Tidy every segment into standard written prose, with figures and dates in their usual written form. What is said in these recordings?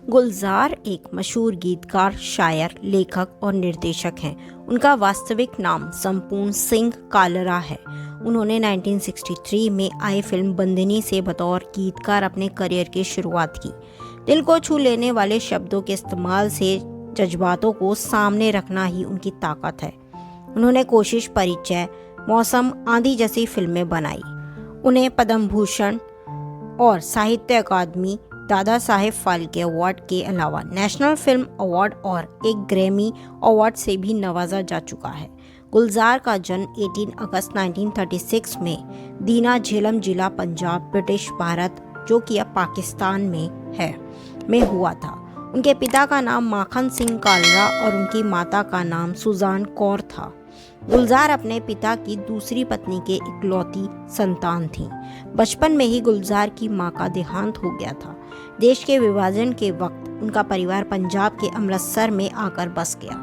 गुलजार एक मशहूर गीतकार, शायर, लेखक और निर्देशक हैं। उनका वास्तविक नाम संपूर्ण सिंह कालरा है। उन्होंने 1963 में आई फिल्म बंदिनी से बतौर गीतकार अपने करियर की शुरुआत की। दिल को छू लेने वाले शब्दों के इस्तेमाल से जज्बातों को सामने रखना ही उनकी ताकत है। उन्होंने कोशिश, परिचय, मौसम, आंधी जैसी फिल्में बनाई। उन्हें पद्म भूषण और साहित्य अकादमी, दादा साहेब फाल्के अवार्ड के अलावा नेशनल फिल्म अवार्ड और एक ग्रैमी अवार्ड से भी नवाजा जा चुका है। गुलजार का जन्म 18 अगस्त 1936 में दीना झेलम जिला, पंजाब, ब्रिटिश भारत, जो कि अब पाकिस्तान में हुआ था। उनके पिता का नाम माखन सिंह कालरा और उनकी माता का नाम सुजान कौर था। गुलजार अपने पिता की दूसरी पत्नी के इकलौती संतान थीं। बचपन में ही गुलजार की मां का देहांत हो गया था। देश के विभाजन के वक्त उनका परिवार पंजाब के अमृतसर में आकर बस गया।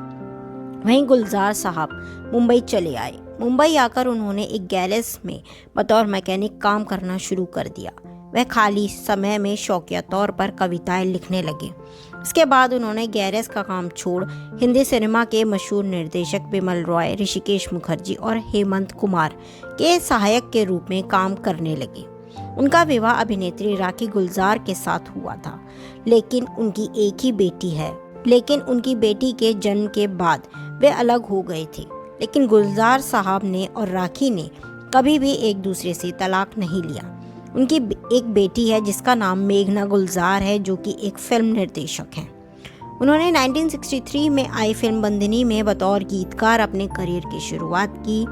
वहीं गुलजार साहब मुंबई चले आए। मुंबई आकर उन्होंने एक गैरेज में बतौर मैकेनिक काम करना शुरू कर दिया। वह खाली समय में शौकिया तौर पर कविताएं लिखने लगे। इसके बाद उन्होंने गैरेज का काम छोड़ हिंदी सिनेमा के मशहूर निर्देशक बिमल रॉय, ऋषिकेश मुखर्जी और हेमंत कुमार के सहायक के रूप में काम करने लगे। उनका विवाह अभिनेत्री राखी गुलजार के साथ हुआ था, लेकिन उनकी एक ही बेटी है। लेकिन उनकी बेटी के जन्म के बाद वे अलग हो गए थे। लेकिन गुलजार साहब ने और राखी ने कभी भी एक दूसरे से तलाक नहीं लिया। उनकी एक बेटी है जिसका नाम मेघना गुलजार है, जो कि एक फिल्म निर्देशक हैं। उन्होंने 1963 में आई फिल्म बंदिनी में बतौर गीतकार अपने करियर की शुरुआत की।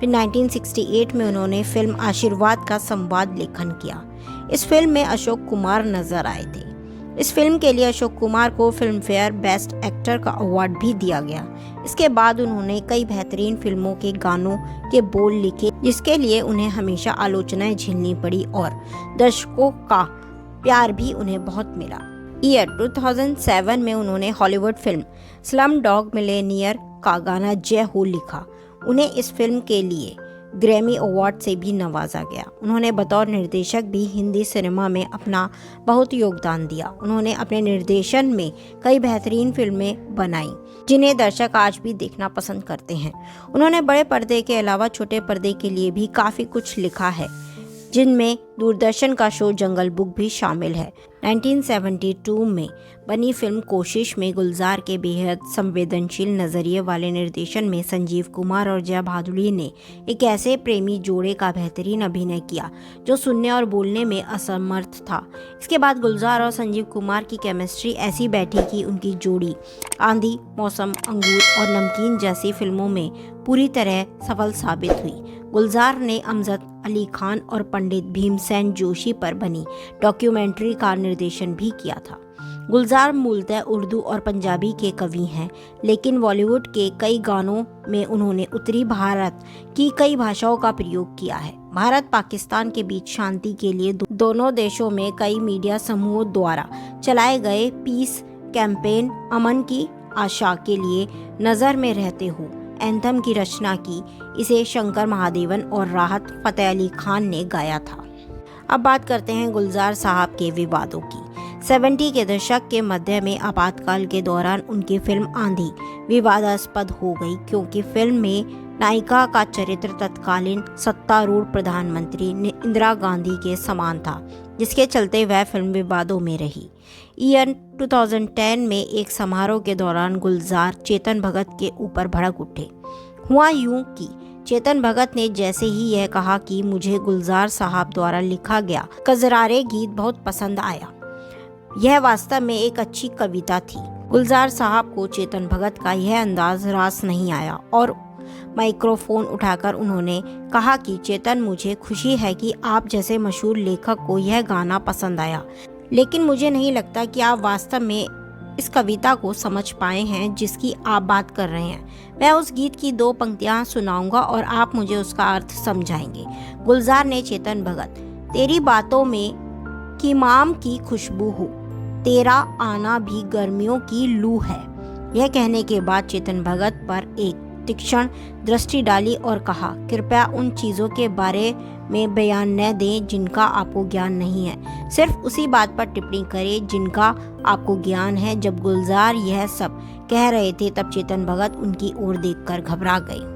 फिर 1968 में उन्होंने फिल्म आशीर्वाद का संवाद लेखन किया। इस फिल्म में अशोक कुमार नजर आए थे। इस फिल्म के लिए अशोक कुमार को फिल्म फेयर बेस्ट एक्टर का अवार्ड भी दिया गया। इसके बाद उन्होंने कई बेहतरीन फिल्मों के गानों के बोल लिखे, जिसके लिए उन्हें हमेशा आलोचनाएं झेलनी पड़ी और दर्शकों का प्यार भी उन्हें बहुत मिला। ईयर 2007 में उन्होंने Hollywood film slum dog millionaire का गाना जय हो लिखा। उन्हें इस फिल्म के लिए ग्रैमी अवार्ड से भी नवाजा गया। उन्होंने बतौर निर्देशक भी हिंदी सिनेमा में अपना बहुत योगदान दिया। उन्होंने अपने निर्देशन में कई बेहतरीन फिल्में बनाई, जिन्हें दर्शक आज भी देखना पसंद करते हैं। उन्होंने बड़े पर्दे के अलावा छोटे पर्दे के लिए भी काफ़ी कुछ लिखा है, जिनमें दूरदर्शन का शो जंगल बुक भी शामिल है। 1972 में बनी फिल्म कोशिश में गुलजार के बेहद संवेदनशील नज़रिए वाले निर्देशन में संजीव कुमार और जया भादुड़ी ने एक ऐसे प्रेमी जोड़े का बेहतरीन अभिनय किया जो सुनने और बोलने में असमर्थ था। इसके बाद गुलजार और संजीव कुमार की केमिस्ट्री ऐसी बैठी कि उनकी जोड़ी आंधी, मौसम, अंगूर और नमकीन जैसी फिल्मों में पूरी तरह सफल साबित हुई। गुलजार ने अमजद अली खान और पंडित भीमसेन जोशी पर बनी डॉक्यूमेंट्री का निर्देशन भी किया था। गुलजार मूलतः उर्दू और पंजाबी के कवि हैं, लेकिन बॉलीवुड के कई गानों में उन्होंने उत्तरी भारत की कई भाषाओं का प्रयोग किया है। भारत पाकिस्तान के बीच शांति के लिए दोनों देशों में कई मीडिया समूहों द्वारा चलाए गए पीस कैंपेन, अमन की आशा के लिए नज़र में रहते हो एंथम की रचना की। इसे शंकर महादेवन और राहत फतेह अली खान ने गाया था। अब बात करते हैं गुलजार साहब के विवादों की। 70 के दशक के मध्य में आपातकाल के दौरान उनकी फिल्म आंधी विवादास्पद हो गई, क्योंकि फिल्म में नायिका का चरित्र तत्कालीन सत्तारूढ़ प्रधानमंत्री इंदिरा गांधी के समान था, जिसके चलते वह फिल्म विवादों में रही। ईयर 2010 में एक समारोह के दौरान गुलजार चेतन भगत के ऊपर भड़क उठे। हुआ यूं कि चेतन भगत ने जैसे ही यह कहा कि मुझे गुलजार साहब द्वारा लिखा गया कजरारे गीत बहुत पसंद आया, यह वास्तव में एक अच्छी कविता थी। गुलजार साहब को चेतन भगत का यह अंदाज रास नहीं आया और माइक्रोफोन उठाकर उन्होंने कहा कि चेतन, मुझे खुशी है कि आप जैसे मशहूर लेखक को यह गाना पसंद आया, लेकिन मुझे नहीं लगता कि आप वास्तव में इस कविता को समझ पाए हैं जिसकी आप बात कर रहे हैं। मैं उस गीत की 2 पंक्तियां सुनाऊंगा और आप मुझे उसका अर्थ समझाएंगे। गुलजार ने चेतन भगत, तेरी बातों में कीमाम की खुशबू हो, तेरा आना भी गर्मियों की लू है। यह कहने के बाद चेतन भगत पर एक तीक्ष्ण दृष्टि डाली और कहा, कृपया उन चीज़ों के बारे में बयान न दें जिनका आपको ज्ञान नहीं है, सिर्फ उसी बात पर टिप्पणी करें जिनका आपको ज्ञान है। जब गुलजार यह सब कह रहे थे तब चेतन भगत उनकी ओर देखकर घबरा गए।